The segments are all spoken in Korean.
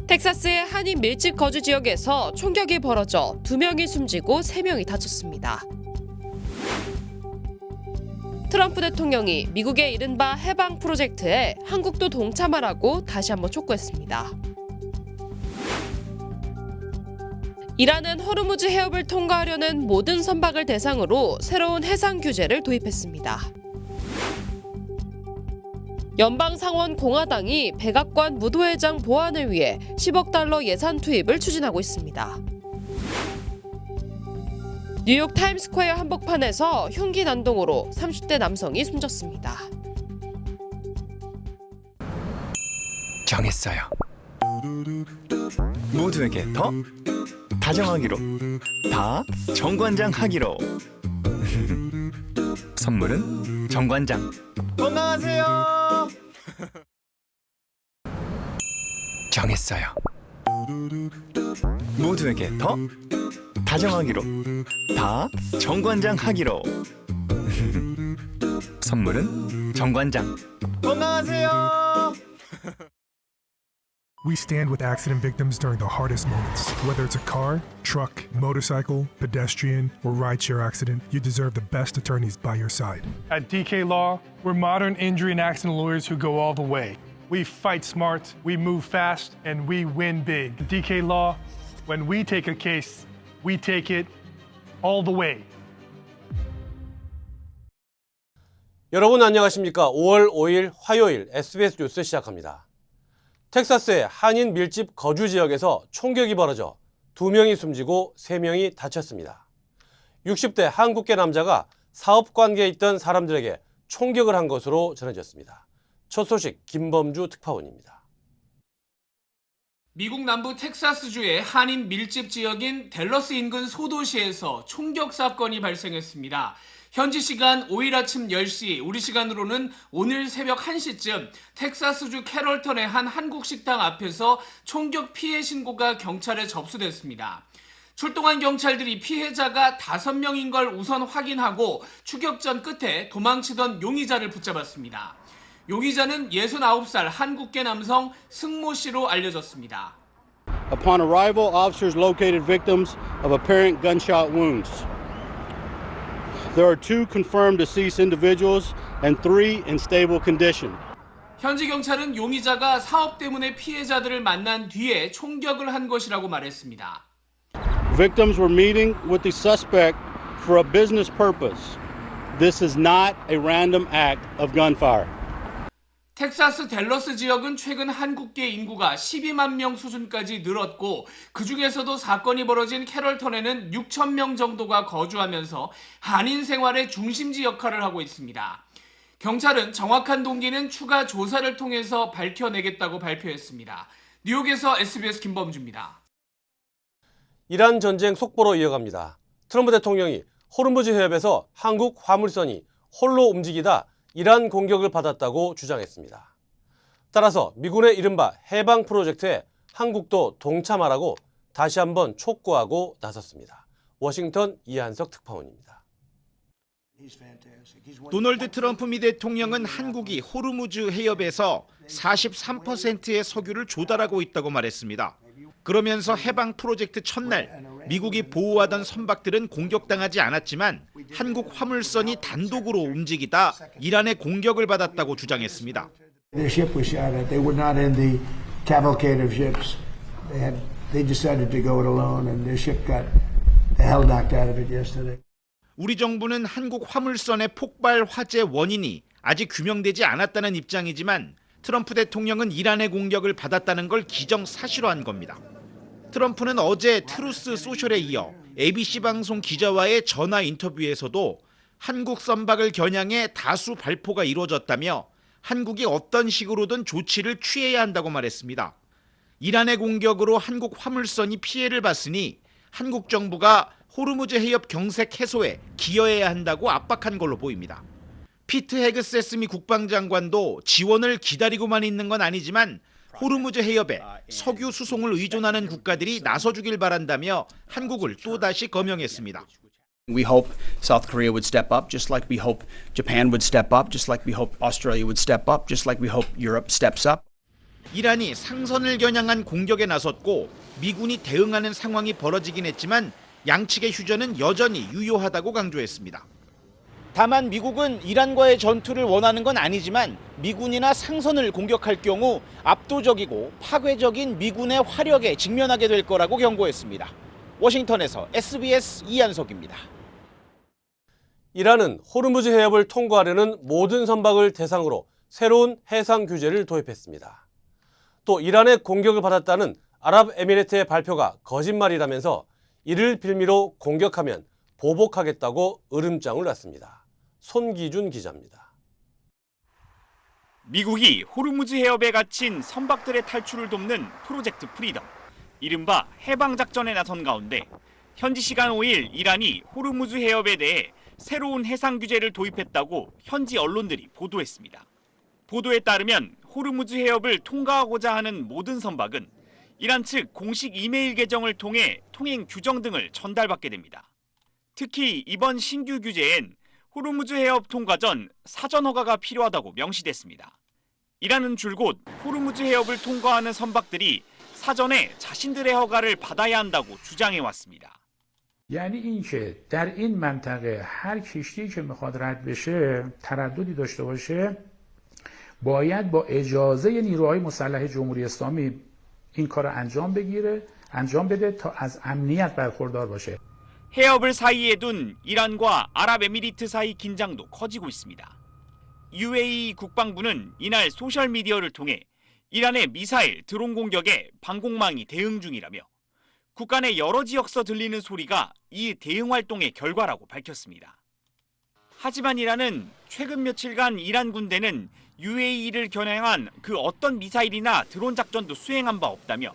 텍사스의 한인 밀집 거주 지역에서 총격이 벌어져 2명이 숨지고 3명이 다쳤습니다. 트럼프 대통령이 미국의 이른바 해방 프로젝트에 한국도 동참하라고 다시 한번 촉구했습니다. 이란은 호르무즈 해협을 통과하려는 모든 선박을 대상으로 새로운 해상 규제를 도입했습니다. 연방상원 공화당이 백악관 무도회장 보안을 위해 10억 달러 예산 투입을 추진하고 있습니다. 뉴욕 타임스스퀘어 한복판에서 흉기 난동으로 30대 남성이 숨졌습니다. 정했어요. 모두에게 더 다정하기로, 다 정관장 하기로. 선물은 정관장. 건강하세요. 정했어요. 모두에게 더 다정하기로, 다 정관장 하기로. 선물은 정관장. 건강하세요. We stand with accident victims during the hardest moments. Whether it's a car, truck, motorcycle, pedestrian, or rideshare accident, you deserve the best attorneys by your side. At DK Law, we're modern injury and accident lawyers who go all the way. We fight smart, we move fast, and we win big. At DK Law, when we take a case, we take it all the way. 여러분 안녕하십니까? 5월 5일 화요일 SBS 뉴스 시작합니다. 텍사스의 한인 밀집 거주 지역에서 총격이 벌어져 2명이 숨지고 3명이 다쳤습니다. 60대 한국계 남자가 사업 관계에 있던 사람들에게 총격을 한 것으로 전해졌습니다. 첫 소식 김범주 특파원입니다. 미국 남부 텍사스주의 한인 밀집 지역인 댈러스 인근 소도시에서 총격 사건이 발생했습니다. 현지 시간 5일 아침 10시, 우리 시간으로는 오늘 새벽 1시쯤 텍사스주 캐럴턴의 한 한국 식당 앞에서 총격 피해 신고가 경찰에 접수됐습니다. 출동한 경찰들이 피해자가 5명인 걸 우선 확인하고 추격전 끝에 도망치던 용의자를 붙잡았습니다. 용의자는 69살 한국계 남성 승모 씨로 알려졌습니다. Upon arrival, officers located victims of apparent gunshot wounds. There are 2 confirmed deceased individuals and 3 in stable condition. 현지 경찰은 용의자가 사업 때문에 피해자들을 만난 뒤에 총격을 한 것이라고 말했습니다. Victims were meeting with the suspect for a business purpose. This is not a random act of gunfire. 텍사스 댈러스 지역은 최근 한국계 인구가 12만 명 수준까지 늘었고 그중에서도 사건이 벌어진 캐럴턴에는 6천 명 정도가 거주하면서 한인 생활의 중심지 역할을 하고 있습니다. 경찰은 정확한 동기는 추가 조사를 통해서 밝혀내겠다고 발표했습니다. 뉴욕에서 SBS 김범주입니다. 이란 전쟁 속보로 이어갑니다. 트럼프 대통령이 호르무즈 해협에서 한국 화물선이 홀로 움직이다 이란 공격을 받았다고 주장했습니다. 따라서 미군의 이른바 해방 프로젝트에 한국도 동참하라고 다시 한번 촉구하고 나섰습니다. 워싱턴 이한석 특파원입니다. 도널드 트럼프 미 대통령은 한국이 호르무즈 해협에서 43%의 석유를 조달하고 있다고 말했습니다. 그러면서 해방 프로젝트 첫날 미국이 보호하던 선박들은 공격당하지 않았지만 한국 화물선이 단독으로 움직이다 이란의 공격을 받았다고 주장했습니다. Their ship was shot at. They were not in the cavalcade of ships. They decided to go it alone, and their ship got the hell knocked out of it yesterday. 우리 정부는 한국 화물선의 폭발 화재 원인이 아직 규명되지 않았다는 입장이지만 트럼프 대통령은 이란의 공격을 받았다는 걸 기정사실화한 겁니다. 트럼프는 어제 트루스 소셜에 이어 ABC 방송 기자와의 전화 인터뷰에서도 한국 선박을 겨냥해 다수 발포가 이루어졌다며 한국이 어떤 식으로든 조치를 취해야 한다고 말했습니다. 이란의 공격으로 한국 화물선이 피해를 봤으니 한국 정부가 호르무즈 해협 경색 해소에 기여해야 한다고 압박한 걸로 보입니다. 피트 헤그세스미 국방장관도 지원을 기다리고만 있는 건 아니지만 호르무즈 해협에 석유 수송을 의존하는 국가들이 나서주길 바란다며 한국을 또다시 거명했습니다. We hope South Korea would step up, just like we hope Japan would step up, just like we hope Australia would step up, just like we hope Europe steps up. 이란이 상선을 겨냥한 공격에 나섰고 미군이 대응하는 상황이 벌어지긴 했지만 양측의 휴전은 여전히 유효하다고 강조했습니다. 다만 미국은 이란과의 전투를 원하는 건 아니지만 미군이나 상선을 공격할 경우 압도적이고 파괴적인 미군의 화력에 직면하게 될 거라고 경고했습니다. 워싱턴에서 SBS 이한석입니다. 이란은 호르무즈 해협을 통과하려는 모든 선박을 대상으로 새로운 해상 규제를 도입했습니다. 또 이란의 공격을 받았다는 아랍에미리트의 발표가 거짓말이라면서 이를 빌미로 공격하면 보복하겠다고 으름장을 놨습니다. 손기준 기자입니다. 미국이 호르무즈 해협에 갇힌 선박들의 탈출을 돕는 프로젝트 프리덤, 이른바 해방작전에 나선 가운데 현지 시간 5일 이란이 호르무즈 해협에 대해 새로운 해상 규제를 도입했다고 현지 언론들이 보도했습니다. 보도에 따르면 호르무즈 해협을 통과하고자 하는 모든 선박은 이란 측 공식 이메일 계정을 통해 통행 규정 등을 전달받게 됩니다. 특히 이번 신규 규제엔 호르무즈 해협 통과 전 사전 허가가 필요하다고 명시됐습니다. 이란은 줄곧 호르무즈 해협을 통과하는 선박들이 사전에 자신들의 허가를 받아야 한다고 주장해 왔습니다. یعنی اینکه در این منطقه هر کشتی که میخواد رد بشه ترددی داشته باشه باید با اجازه نیروهای مسلح جمهوری اسلامی این کار انجام بده تا از امنیت برخوردار باشه. 해협을 사이에 둔 이란과 아랍에미리트 사이 긴장도 커지고 있습니다. UAE 국방부는 이날 소셜미디어를 통해 이란의 미사일, 드론 공격에 방공망이 대응 중이라며 국가 내 여러 지역서 들리는 소리가 이 대응 활동의 결과라고 밝혔습니다. 하지만 이란은 최근 며칠간 이란 군대는 UAE를 겨냥한 그 어떤 미사일이나 드론 작전도 수행한 바 없다며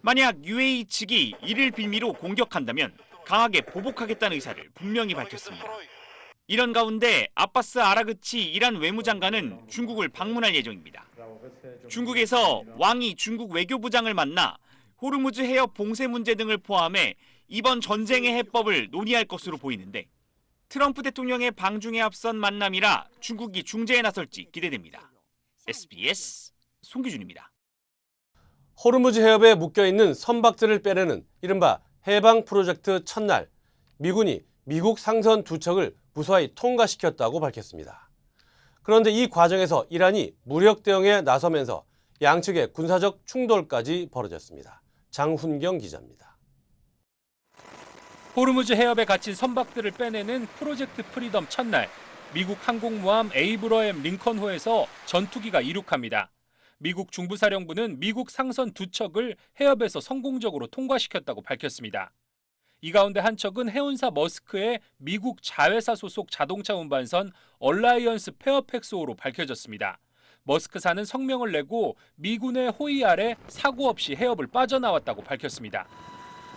만약 UAE 측이 이를 빌미로 공격한다면 강하게 보복하겠다는 의사를 분명히 밝혔습니다. 이런 가운데 아바스 아라그치 이란 외무장관은 중국을 방문할 예정입니다. 중국에서 왕이 중국 외교부장을 만나 호르무즈 해협 봉쇄 문제 등을 포함해 이번 전쟁의 해법을 논의할 것으로 보이는데 트럼프 대통령의 방중에 앞선 만남이라 중국이 중재에 나설지 기대됩니다. SBS 송기준입니다. 호르무즈 해협에 묶여있는 선박들을 빼내는 이른바 해방 프로젝트 첫날, 미군이 미국 상선 2척을 무사히 통과시켰다고 밝혔습니다. 그런데 이 과정에서 이란이 무력 대응에 나서면서 양측의 군사적 충돌까지 벌어졌습니다. 장훈경 기자입니다. 호르무즈 해협에 갇힌 선박들을 빼내는 프로젝트 프리덤 첫날, 미국 항공모함 에이브러햄 링컨호에서 전투기가 이륙합니다. 미국 중부사령부는 미국 상선 2척을 해협에서 성공적으로 통과시켰다고 밝혔습니다. 이 가운데 한 척은 해운사 머스크의 미국 자회사 소속 자동차 운반선 얼라이언스 페어팩스호로 밝혀졌습니다. 머스크사는 성명을 내고 미군의 호의 아래 사고 없이 해협을 빠져나왔다고 밝혔습니다.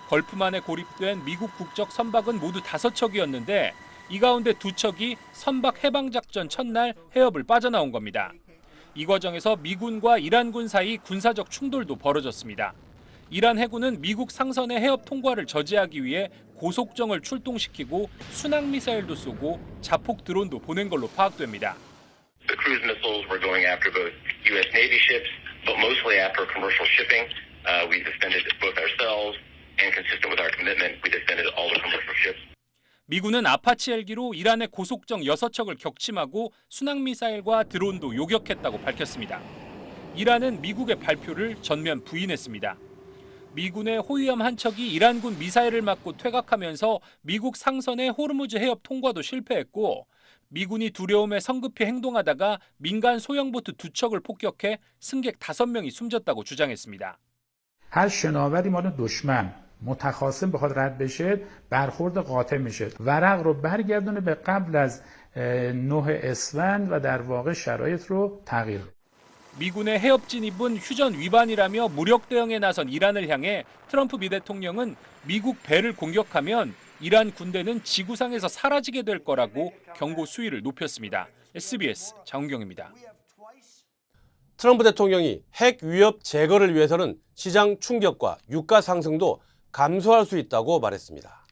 걸프만에 고립된 미국 국적 선박은 모두 5척이었는데 이 가운데 2척이 선박 해방작전 첫날 해협을 빠져나온 겁니다. 이 과정에서 미군과 이란군 사이 군사적 충돌도 벌어졌습니다. 이란 해군은 미국 상선의 해협 통과를 저지하기 위해 고속정을 출동시키고 순항미사일도 쏘고 자폭 드론도 보낸 걸로 파악됩니다. The cruise missiles were going after both U.S. Navy ships, but mostly after commercial shipping. We defended both ourselves and consistent with our commitment, we defended all the commercial ships. 미군은 아파치 헬기로 이란의 고속정 6척을 격침하고 순항미사일과 드론도 요격했다고 밝혔습니다. 이란은 미국의 발표를 전면 부인했습니다. 미군의 호위함 한 척이 이란군 미사일을 맞고 퇴각하면서 미국 상선의 호르무즈 해협 통과도 실패했고 미군이 두려움에 성급히 행동하다가 민간 소형보트 2척을 폭격해 승객 5명이 숨졌다고 주장했습니다. هر شناوری مال دشمن متخاصم بخواد رد بشه برخورد قاطع میشه ورق رو برگردونه به قبل از 9 اسفند و در واقع شرایط رو تغییر بده. 미군의 해협 진입은 휴전 위반이라며 무력 대응에 나선 이란을 향해 트럼프 미 대통령은 미국 배를 공격하면 이란 군대는 지구상에서 사라지게 될 거라고 경고 수위를 높였습니다. SBS 장훈경입니다. 트럼프 대통령이 핵 위협 제거를 위해서는 시장 충격과 유가 상승도 감수할 수 있다고 말했습니다.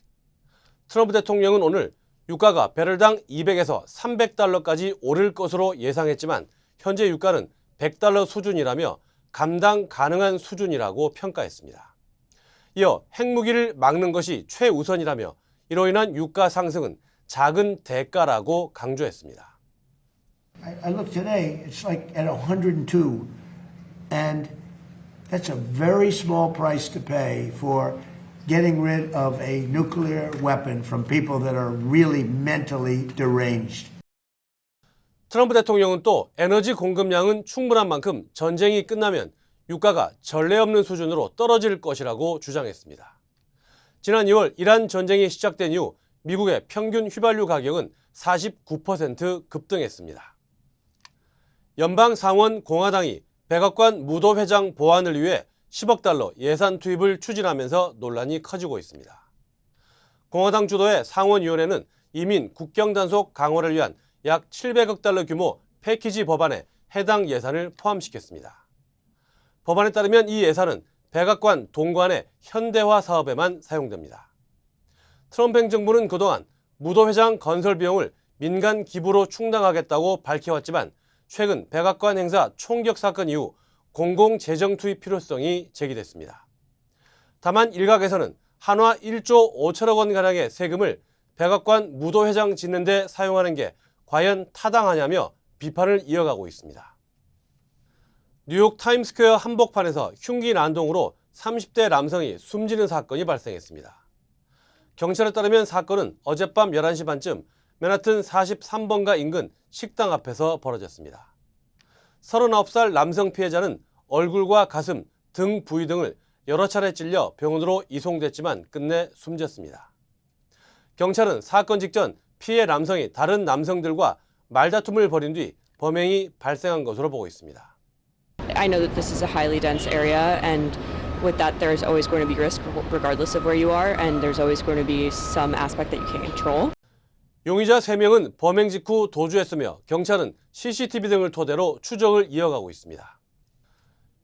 트럼프 대통령은 오늘 유가가 배럴당 200에서 300달러까지 오를 것으로 예상했지만 현재 유가는 $100 수준이라며 감당 가능한 수준이라고 평가했습니다. 이어 핵무기를 막는 것이 최우선이라며 이로 인한 유가 상승은 작은 대가라고 강조했습니다. I look today, it's like at 102, and that's a very small price to pay for getting rid of a nuclear weapon from people that are really mentally deranged. 트럼프 대통령은 또 에너지 공급량은 충분한 만큼 전쟁이 끝나면 유가가 전례 없는 수준으로 떨어질 것이라고 주장했습니다. 지난 2월 이란 전쟁이 시작된 이후 미국의 평균 휘발유 가격은 49% 급등했습니다. 연방 상원 공화당이 백악관 무도회장 보완을 위해 10억 달러 예산 투입을 추진하면서 논란이 커지고 있습니다. 공화당 주도의 상원위원회는 이민 국경 단속 강화를 위한 약 700억 달러 규모 패키지 법안에 해당 예산을 포함시켰습니다. 법안에 따르면 이 예산은 백악관 동관의 현대화 사업에만 사용됩니다. 트럼프 행정부는 그동안 무도회장 건설 비용을 민간 기부로 충당하겠다고 밝혀왔지만 최근 백악관 행사 총격 사건 이후 공공재정 투입 필요성이 제기됐습니다. 다만 일각에서는 한화 1조 5천억 원가량의 세금을 백악관 무도회장 짓는 데 사용하는 게 과연 타당하냐며 비판을 이어가고 있습니다. 뉴욕 타임스퀘어 한복판에서 흉기 난동으로 30대 남성이 숨지는 사건이 발생했습니다. 경찰에 따르면 사건은 어젯밤 11시 반쯤 맨하튼 43번가 인근 식당 앞에서 벌어졌습니다. 39살 남성 피해자는 얼굴과 가슴, 등 부위 등을 여러 차례 찔려 병원으로 이송됐지만 끝내 숨졌습니다. 경찰은 사건 직전 피해 남성이 다른 남성들과 말다툼을 벌인 뒤 범행이 발생한 것으로 보고 있습니다. I know that this is a highly dense area, and with that there is always going to be risk regardless of where you are, and there's always going to be some aspect that you can't control. 용의자 3명은 범행 직후 도주했으며 경찰은 CCTV 등을 토대로 추적을 이어가고 있습니다.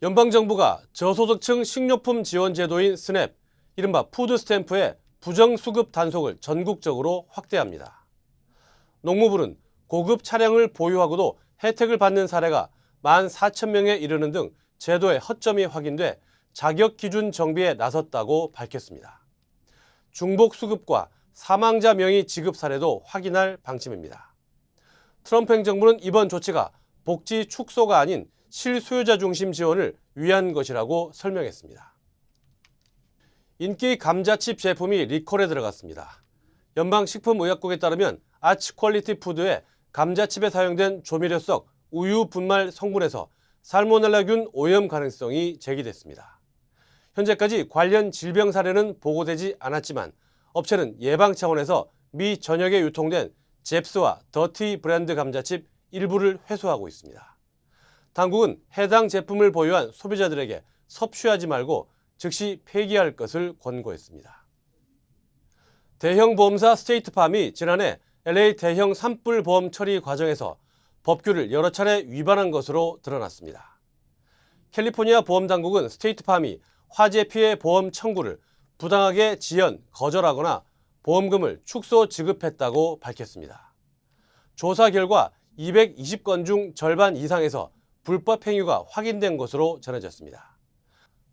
연방정부가 저소득층 식료품 지원 제도인 스냅, 이른바 푸드 스탬프의 부정수급 단속을 전국적으로 확대합니다. 농무부는 고급 차량을 보유하고도 혜택을 받는 사례가 14,000명에 이르는 등 제도의 허점이 확인돼 자격 기준 정비에 나섰다고 밝혔습니다. 중복 수급과 사망자 명의 지급 사례도 확인할 방침입니다. 트럼프 행정부는 이번 조치가 복지 축소가 아닌 실수요자 중심 지원을 위한 것이라고 설명했습니다. 인기 감자칩 제품이 리콜에 들어갔습니다. 연방식품의약국에 따르면 아치 퀄리티 푸드의 감자칩에 사용된 조미료 속 우유 분말 성분에서 살모넬라균 오염 가능성이 제기됐습니다. 현재까지 관련 질병 사례는 보고되지 않았지만 업체는 예방 차원에서 미 전역에 유통된 잽스와 더티 브랜드 감자칩 일부를 회수하고 있습니다. 당국은 해당 제품을 보유한 소비자들에게 섭취하지 말고 즉시 폐기할 것을 권고했습니다. 대형 보험사 스테이트팜이 지난해 LA 대형 산불 보험 처리 과정에서 법규를 여러 차례 위반한 것으로 드러났습니다. 캘리포니아 보험당국은 스테이트팜이 화재 피해 보험 청구를 부당하게 지연, 거절하거나 보험금을 축소 지급했다고 밝혔습니다. 조사 결과 220건 중 절반 이상에서 불법 행위가 확인된 것으로 전해졌습니다.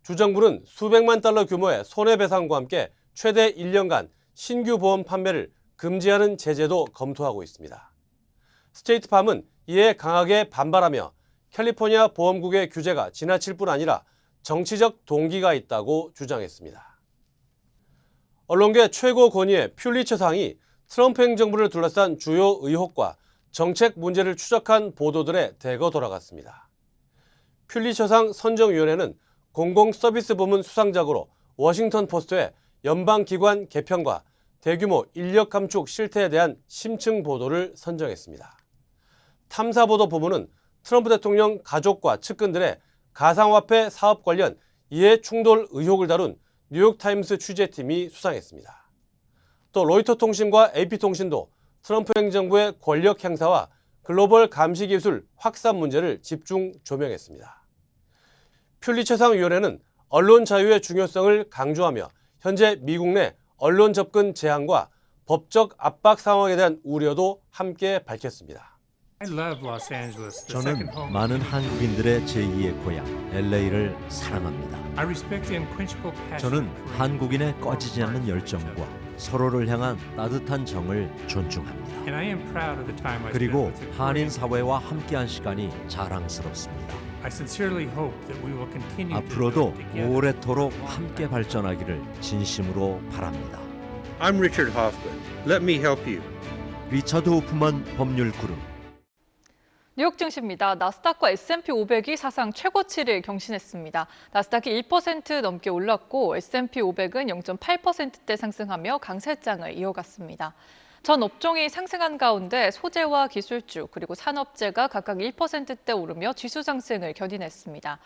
주정부는 수백만 달러 규모의 손해배상과 함께 최대 1년간 신규 보험 판매를 금지하는 제재도 검토하고 있습니다. 스테이트팜은 이에 강하게 반발하며 캘리포니아 보험국의 규제가 지나칠 뿐 아니라 정치적 동기가 있다고 주장했습니다. 언론계 최고 권위의 퓰리처상이 트럼프 행정부를 둘러싼 주요 의혹과 정책 문제를 추적한 보도들에 대거 돌아갔습니다. 퓰리처상 선정위원회는 공공서비스 부문 수상작으로 워싱턴 포스트의 연방기관 개편과 대규모 인력 감축 실태에 대한 심층 보도를 선정했습니다. 탐사보도 부문은 트럼프 대통령 가족과 측근들의 가상화폐 사업 관련 이해충돌 의혹을 다룬 뉴욕타임스 취재팀이 수상했습니다. 또 로이터 통신과 AP통신도 트럼프 행정부의 권력 행사와 글로벌 감시 기술 확산 문제를 집중 조명했습니다. 퓰리처상위원회는 언론 자유의 중요성을 강조하며 현재 미국 내 언론 접근 제한과 법적 압박 상황에 대한 우려도 함께 밝혔습니다. 저는 많은 한국인들의 제2의 고향 LA를 사랑합니다. 저는 한국인의 꺼지지 않는 열정과 서로를 향한 따뜻한 정을 존중합니다. 그리고 한인 사회와 함께한 시간이 자랑스럽습니다. 앞으로도 오래도록 함께 발전하기를 진심으로 바랍니다. I'm Richard Hoffman. Let me help you. 리처드 호프만 법률 그룹. 뉴욕 증시입니다. 나스닥과 S&P 500이 사상 최고치를 경신했습니다. 나스닥이 1% 넘게 올랐고 S&P 500은 0.8%대 상승하며 강세장을 이어갔습니다. 전 업종이 상승한 가운데 소재와 기술주 그리고 산업재가 각각 1%대 오르며 지수 상승을 견인했습니다.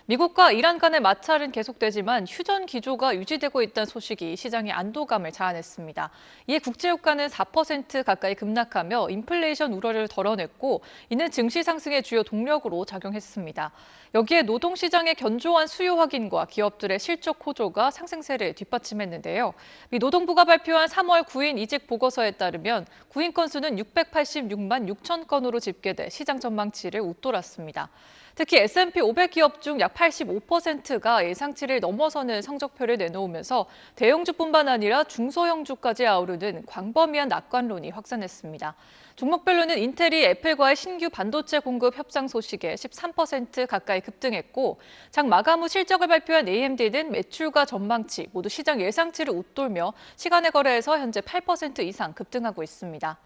미국과 이란 간의 마찰은 계속되지만 휴전 기조가 유지되고 있다는 소식이 시장의 안도감을 자아냈습니다. 이에 국제유가는 4% 가까이 급락하며 인플레이션 우려를 덜어냈고 이는 증시 상승의 주요 동력으로 작용했습니다. 여기에 노동시장의 견조한 수요 확인과 기업들의 실적 호조가 상승세를 뒷받침했는데요. 미 노동부가 발표한 3월 구인 이직 보고서에 따르면 구인 건수는 686만 6천 건으로 집계돼 시장 전망치를 웃돌았습니다. 특히 S&P 500 기업 중 약 85%가 예상치를 넘어서는 성적표를 내놓으면서 대형주뿐만 아니라 중소형주까지 아우르는 광범위한 낙관론이 확산했습니다. 종목별로는 인텔이 애플과의 신규 반도체 공급 협상 소식에 13% 가까이 급등했고 장 마감 후 실적을 발표한 AMD는 매출과 전망치 모두 시장 예상치를 웃돌며 시간의 거래에서 현재 8% 이상 급등하고 있습니다.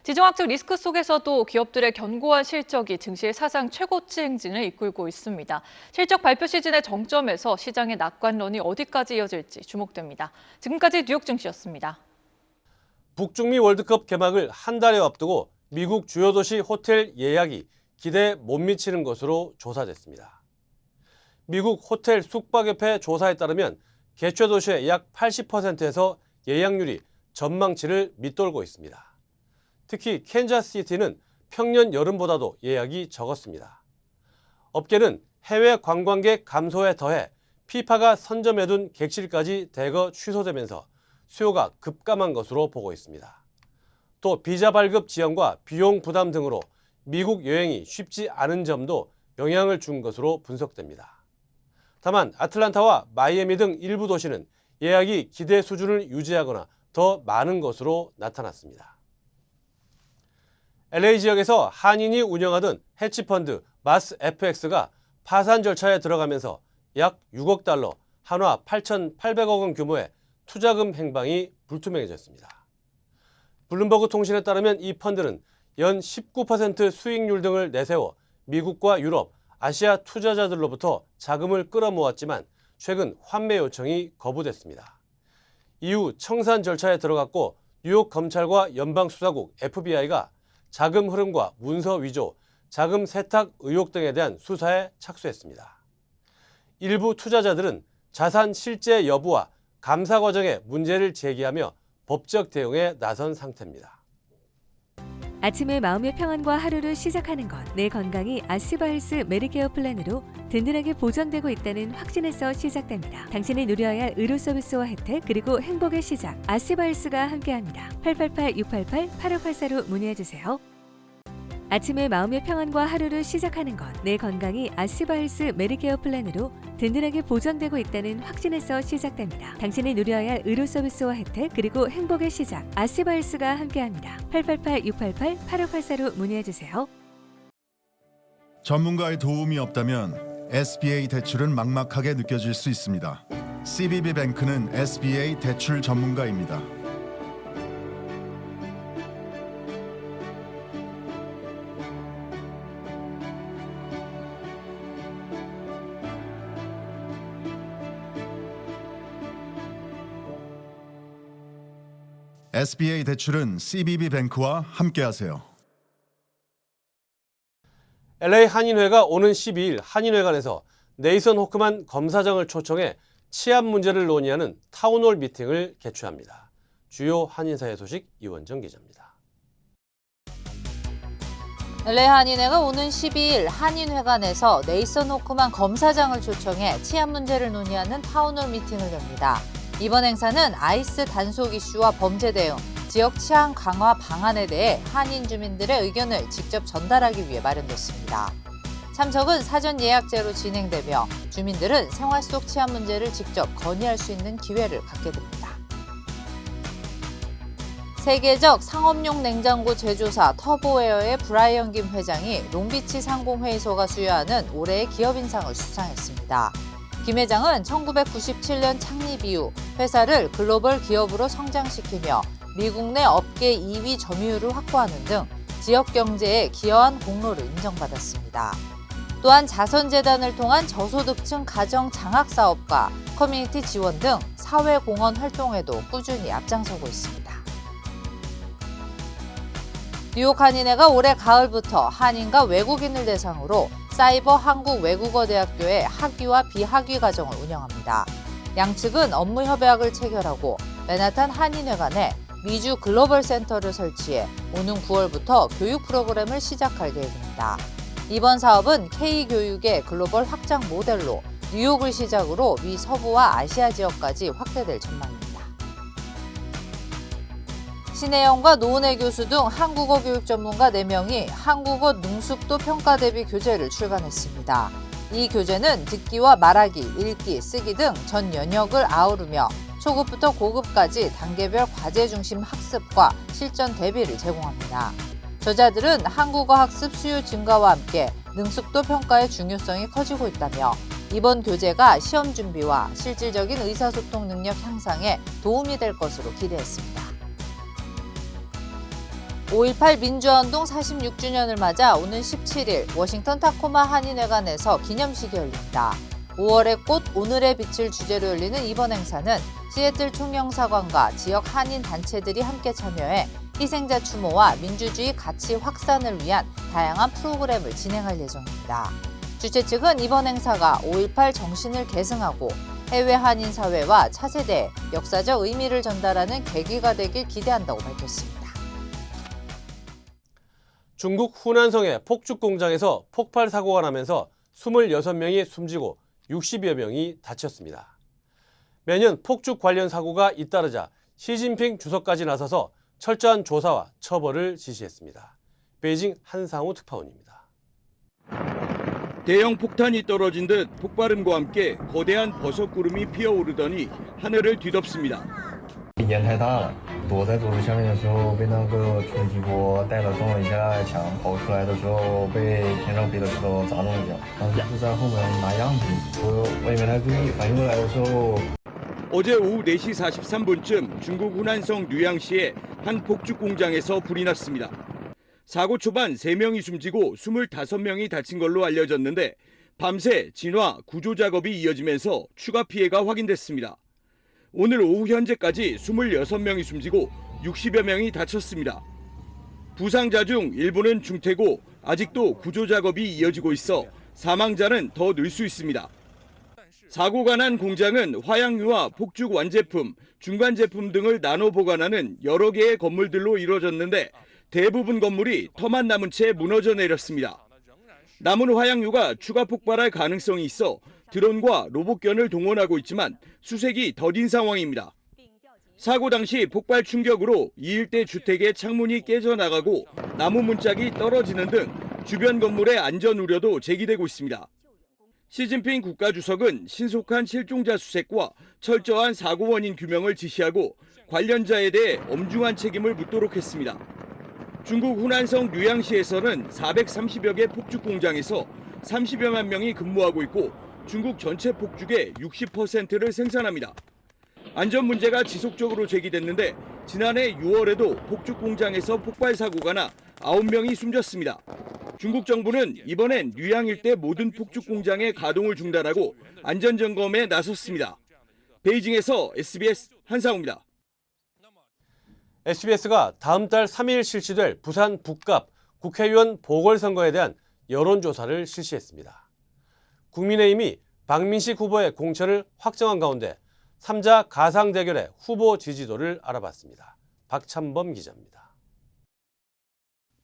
지정학적 리스크 속에서도 기업들의 견고한 실적이 증시의 사상 최고치 행진을 이끌고 있습니다. 실적 발표 시즌의 정점에서 시장의 낙관론이 어디까지 이어질지 주목됩니다. 지금까지 뉴욕 증시였습니다. 북중미 월드컵 개막을 한 달에 앞두고 미국 주요 도시 호텔 예약이 기대에 못 미치는 것으로 조사됐습니다. 미국 호텔 숙박협회 조사에 따르면 개최 도시의 약 80%에서 예약률이 전망치를 밑돌고 있습니다. 특히 캔자스시티는 평년 여름보다도 예약이 적었습니다. 업계는 해외 관광객 감소에 더해 피파가 선점해둔 객실까지 대거 취소되면서 수요가 급감한 것으로 보고 있습니다. 또 비자 발급 지연과 비용 부담 등으로 미국 여행이 쉽지 않은 점도 영향을 준 것으로 분석됩니다. 다만 아틀란타와 마이애미 등 일부 도시는 예약이 기대 수준을 유지하거나 더 많은 것으로 나타났습니다. LA 지역에서 한인이 운영하던 해치펀드 마스FX가 파산 절차에 들어가면서 약 6억 달러, 한화 8,800억 원 규모의 투자금 행방이 불투명해졌습니다. 블룸버그 통신에 따르면 이 펀드는 연 19% 수익률 등을 내세워 미국과 유럽, 아시아 투자자들로부터 자금을 끌어모았지만 최근 환매 요청이 거부됐습니다. 이후 청산 절차에 들어갔고 뉴욕 검찰과 연방수사국 FBI가 자금 흐름과 문서 위조, 자금 세탁 의혹 등에 대한 수사에 착수했습니다. 일부 투자자들은 자산 실제 여부와 감사 과정에 문제를 제기하며 법적 대응에 나선 상태입니다. 아침에 마음의 평안과 하루를 시작하는 것, 내 건강이 아스바헬스 메디케어 플랜으로 든든하게 보장되고 있다는 확신에서 시작됩니다. 당신이 누려야 할 의료 서비스와 혜택 그리고 행복의 시작, 아스바헬스가 함께합니다. 888-688-8584로 문의해주세요. 아침에 마음의 평안과 하루를 시작하는 것, 내 건강이 아스바헬스 메디케어 플랜으로 든든하게 보장되고 있다는 확신에서 시작됩니다. 당신이 누려야 할 의료 서비스와 혜택 그리고 행복의 시작, 아스바헬스가 함께합니다. 888-688-8584로 문의해주세요. 전문가의 도움이 없다면 SBA 대출은 막막하게 느껴질 수 있습니다. CBB뱅크는 SBA 대출 전문가입니다. SBA 대출은 CBB뱅크와 함께하세요. LA 한인회가 오는 12일 한인회관에서 네이선 호크만 검사장을 초청해 치안 문제를 논의하는 타운홀 미팅을 개최합니다. 주요 한인사회 소식 이원정 기자입니다. LA 한인회가 오는 12일 한인회관에서 네이선 호크만 검사장을 초청해 치안 문제를 논의하는 타운홀 미팅을 엽니다. 이번 행사는 아이스 단속 이슈와 범죄 대응, 지역 치안 강화 방안에 대해 한인 주민들의 의견을 직접 전달하기 위해 마련됐습니다. 참석은 사전 예약제로 진행되며 주민들은 생활 속 치안 문제를 직접 건의할 수 있는 기회를 갖게 됩니다. 세계적 상업용 냉장고 제조사 터보웨어의 브라이언 김 회장이 롱비치 상공회의소가 수여하는 올해의 기업인상을 수상했습니다. 김 회장은 1997년 창립 이후 회사를 글로벌 기업으로 성장시키며 미국 내 업계 2위 점유율을 확보하는 등 지역 경제에 기여한 공로를 인정받았습니다. 또한 자선재단을 통한 저소득층 가정 장학 사업과 커뮤니티 지원 등 사회공헌 활동에도 꾸준히 앞장서고 있습니다. 뉴욕 한인회가 올해 가을부터 한인과 외국인을 대상으로 사이버 한국 외국어대학교의 학위와 비학위 과정을 운영합니다. 양측은 업무 협약을 체결하고 맨하탄 한인회관에 미주 글로벌 센터를 설치해 오는 9월부터 교육 프로그램을 시작할 계획입니다. 이번 사업은 K교육의 글로벌 확장 모델로 뉴욕을 시작으로 미 서부와 아시아 지역까지 확대될 전망입니다. 신혜영과 노은혜 교수 등 한국어 교육 전문가 4명이 한국어 능숙도 평가 대비 교재를 출간했습니다. 이 교재는 듣기와 말하기, 읽기, 쓰기 등 전 영역을 아우르며 초급부터 고급까지 단계별 과제 중심 학습과 실전 대비를 제공합니다. 저자들은 한국어 학습 수요 증가와 함께 능숙도 평가의 중요성이 커지고 있다며 이번 교재가 시험 준비와 실질적인 의사소통 능력 향상에 도움이 될 것으로 기대했습니다. 5.18 민주화운동 46주년을 맞아 오는 17일 워싱턴 타코마 한인회관에서 기념식이 열립니다. 5월의 꽃 오늘의 빛을 주제로 열리는 이번 행사는 시애틀 총영사관과 지역 한인 단체들이 함께 참여해 희생자 추모와 민주주의 가치 확산을 위한 다양한 프로그램을 진행할 예정입니다. 주최 측은 이번 행사가 5.18 정신을 계승하고 해외 한인 사회와 차세대에 역사적 의미를 전달하는 계기가 되길 기대한다고 밝혔습니다. 중국 후난성의 폭죽 공장에서 폭발 사고가 나면서 26명이 숨지고 60여 명이 다쳤습니다. 매년 폭죽 관련 사고가 잇따르자 시진핑 주석까지 나서서 철저한 조사와 처벌을 지시했습니다. 베이징 한상우 특파원입니다. 대형 폭탄이 떨어진 듯 폭발음과 함께 거대한 버섯구름이 피어오르더니 하늘을 뒤덮습니다. 烟太大了，躲在左下面的时候被那个冲击波带了动了一下墙，跑出来的时候被天上飞的石头砸中一下，当时是在后面拿样品，我也没太注意，反应过来的时候。 어제 오후 4시 43분쯤 중국 후난성 류양시의 한 폭죽 공장에서 불이 났습니다. 사고 초반 3명이 숨지고 25명이 다친 걸로 알려졌는데 밤새 진화, 구조 작업이 이어지면서 추가 피해가 확인됐습니다. 오늘 오후 현재까지 26명이 숨지고 60여 명이 다쳤습니다. 부상자 중 일부는 중태고 아직도 구조 작업이 이어지고 있어 사망자는 더 늘 수 있습니다. 사고가 난 공장은 화약류와 폭죽 완제품, 중간 제품 등을 나눠 보관하는 여러 개의 건물들로 이루어졌는데 대부분 건물이 터만 남은 채 무너져 내렸습니다. 남은 화약류가 추가 폭발할 가능성이 있어 드론과 로봇견을 동원하고 있지만 수색이 더딘 상황입니다. 사고 당시 폭발 충격으로 이 일대 주택의 창문이 깨져나가고 나무 문짝이 떨어지는 등 주변 건물의 안전 우려도 제기되고 있습니다. 시진핑 국가주석은 신속한 실종자 수색과 철저한 사고 원인 규명을 지시하고 관련자에 대해 엄중한 책임을 묻도록 했습니다. 중국 후난성 류양시에서는 430여 개 폭죽 공장에서 30여만 명이 근무하고 있고 중국 전체 폭죽의 60%를 생산합니다. 안전 문제가 지속적으로 제기됐는데 지난해 6월에도 폭죽 공장에서 폭발 사고가 나 9명이 숨졌습니다. 중국 정부는 이번엔 류양 일대 모든 폭죽 공장의 가동을 중단하고 안전 점검에 나섰습니다. 베이징에서 SBS 한상우입니다. SBS가 다음 달 3일 실시될 부산 북갑 국회의원 보궐선거에 대한 여론조사를 실시했습니다. 국민의힘이 박민식 후보의 공천을 확정한 가운데 3자 가상 대결의 후보 지지도를 알아봤습니다. 박찬범 기자입니다.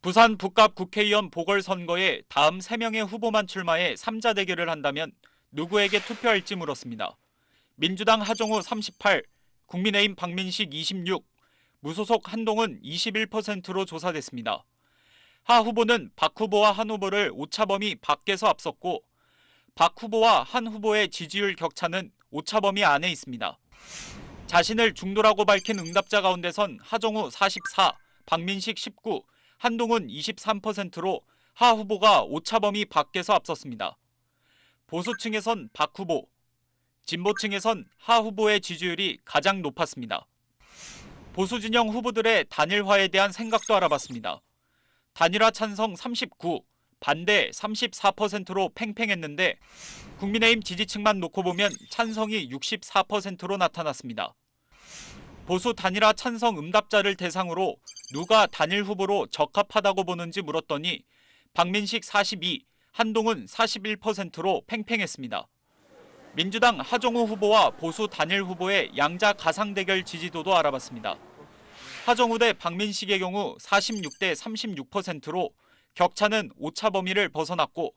부산 북갑 국회의원 보궐선거에 다음 3명의 후보만 출마해 3자 대결을 한다면 누구에게 투표할지 물었습니다. 민주당 하정우 38, 국민의힘 박민식 26, 무소속 한동훈 21%로 조사됐습니다. 하 후보는 박 후보와 한 후보를 오차범위 밖에서 앞섰고 박 후보와 한 후보의 지지율 격차는 오차범위 안에 있습니다. 자신을 중도라고 밝힌 응답자 가운데선 하정우 44, 박민식 19, 한동훈 23%로 하 후보가 오차범위 밖에서 앞섰습니다. 보수층에선 박 후보, 진보층에선 하 후보의 지지율이 가장 높았습니다. 보수 진영 후보들의 단일화에 대한 생각도 알아봤습니다. 단일화 찬성 39, 반대 34%로 팽팽했는데 국민의힘 지지층만 놓고 보면 찬성이 64%로 나타났습니다. 보수 단일화 찬성 응답자를 대상으로 누가 단일 후보로 적합하다고 보는지 물었더니 박민식 42, 한동훈 41%로 팽팽했습니다. 민주당 하정우 후보와 보수 단일 후보의 양자 가상 대결 지지도도 알아봤습니다. 하정우 대 박민식의 경우 46대 36%로 격차는 오차 범위를 벗어났고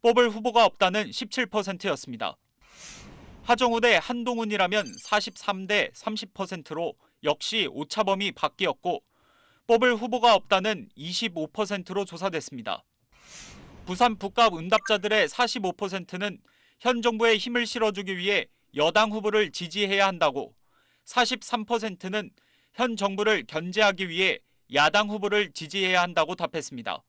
뽑을 후보가 없다는 17%였습니다. 하정우 대 한동훈이라면 43대 30%로 역시 오차 범위 밖이었고 뽑을 후보가 없다는 25%로 조사됐습니다. 부산 북갑 응답자들의 45%는 현 정부에 힘을 실어주기 위해 여당 후보를 지지해야 한다고, 43%는 현 정부를 견제하기 위해 야당 후보를 지지해야 한다고 답했습니다.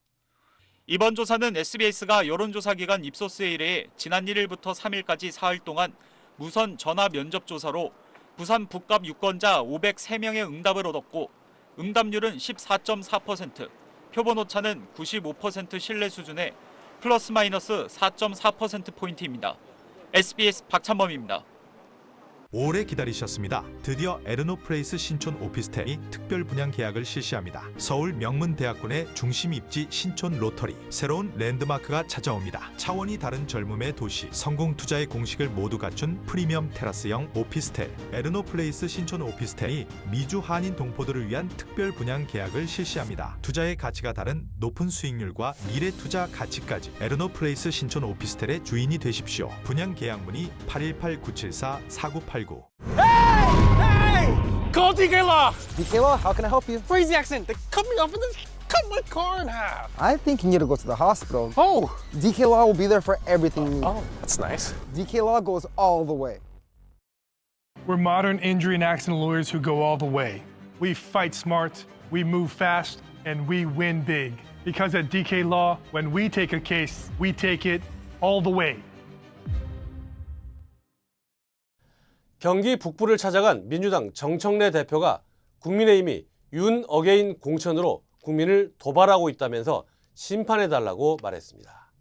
이번 조사는 SBS가 여론조사기관 입소스에 의뢰해 지난 1일부터 3일까지 4일 동안 무선 전화 면접 조사로 부산 북갑 유권자 503명의 응답을 얻었고 응답률은 14.4%, 표본 오차는 95% 신뢰 수준의 플러스 마이너스 4.4%포인트입니다. SBS 박찬범입니다. 오래 기다리셨습니다. 드디어 에르노플레이스 신촌 오피스텔이 특별 분양 계약을 실시합니다. 서울 명문대학군의 중심 입지 신촌 로터리, 새로운 랜드마크가 찾아옵니다. 차원이 다른 젊음의 도시, 성공 투자의 공식을 모두 갖춘 프리미엄 테라스형 오피스텔 에르노플레이스 신촌 오피스텔이 미주 한인 동포들을 위한 특별 분양 계약을 실시합니다. 투자의 가치가 다른 높은 수익률과 미래 투자 가치까지 에르노플레이스 신촌 오피스텔의 주인이 되십시오. 분양 계약 문의 818-974-4989. Hey! Call DK Law! DK Law, how can I help you? Crazy accident. They cut me off and then cut my car in half. I think you need to go to the hospital. Oh! DK Law will be there for everything you need. Oh, that's nice. DK Law goes all the way. We're modern injury and accident lawyers who go all the way. We fight smart, we move fast, and we win big. Because at DK Law, when we take a case, we take it all the way. 경기 북부를 찾아간 민주당 정청래 대표가 국민의힘이 윤 어게인 공천으로 국민을 도발하고 있다면서 심판해달라고 말했습니다.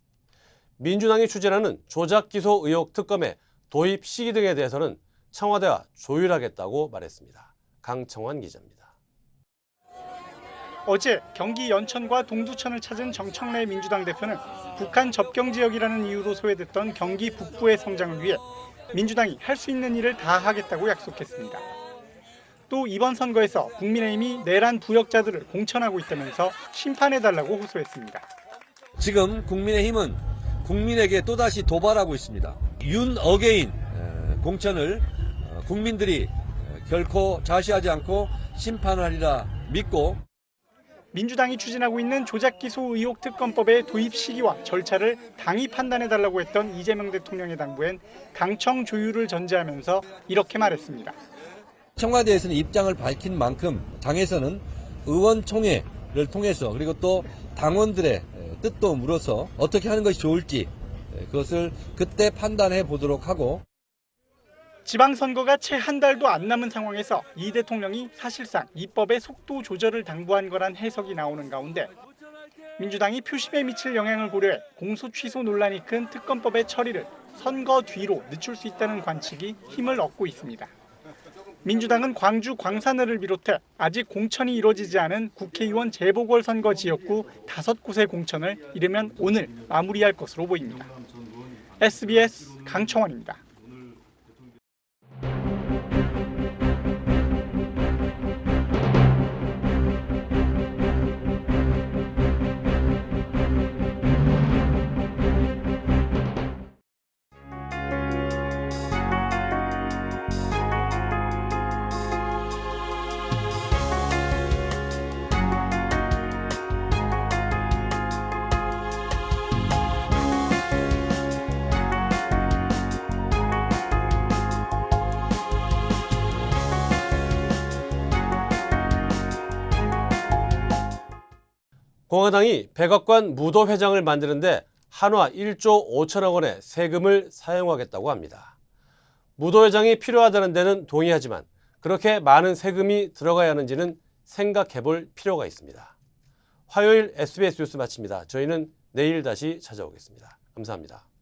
민주당이 추진하는 조작기소 의혹 특검의 도입 시기 등에 대해서는 청와대와 조율하겠다고 말했습니다. 강청환 기자입니다. 어제 경기 연천과 동두천을 찾은 정청래 민주당 대표는 북한 접경 지역이라는 이유로 소외됐던 경기 북부의 성장을 위해 민주당이 할 수 있는 일을 다 하겠다고 약속했습니다. 또 이번 선거에서 국민의힘이 내란 부역자들을 공천하고 있다면서 심판해달라고 호소했습니다. 지금 국민의힘은 국민에게 또다시 도발하고 있습니다. 윤 어게인 공천을 국민들이 결코 좌시하지 않고 심판하리라 믿고, 민주당이 추진하고 있는 조작기소 의혹 특검법의 도입 시기와 절차를 당이 판단해달라고 했던 이재명 대통령의 당부엔 당청 조율을 전제하면서 이렇게 말했습니다. 청와대에서는 입장을 밝힌 만큼 당에서는 의원총회를 통해서 그리고 또 당원들의 뜻도 물어서 어떻게 하는 것이 좋을지 그것을 그때 판단해 보도록 하고, 지방선거가 채 한 달도 안 남은 상황에서 이 대통령이 사실상 입법의 속도 조절을 당부한 거란 해석이 나오는 가운데 민주당이 표심에 미칠 영향을 고려해 공소 취소 논란이 큰 특검법의 처리를 선거 뒤로 늦출 수 있다는 관측이 힘을 얻고 있습니다. 민주당은 광주 광산을을 비롯해 아직 공천이 이루어지지 않은 국회의원 재보궐선거 지역구 5곳의 공천을 이르면 오늘 마무리할 것으로 보입니다. SBS 강청원입니다. 공화당이 백악관 무도회장을 만드는데 한화 1조 5천억 원의 세금을 사용하겠다고 합니다. 무도회장이 필요하다는 데는 동의하지만 그렇게 많은 세금이 들어가야 하는지는 생각해 볼 필요가 있습니다. 화요일 SBS 뉴스 마칩니다. 저희는 내일 다시 찾아오겠습니다. 감사합니다.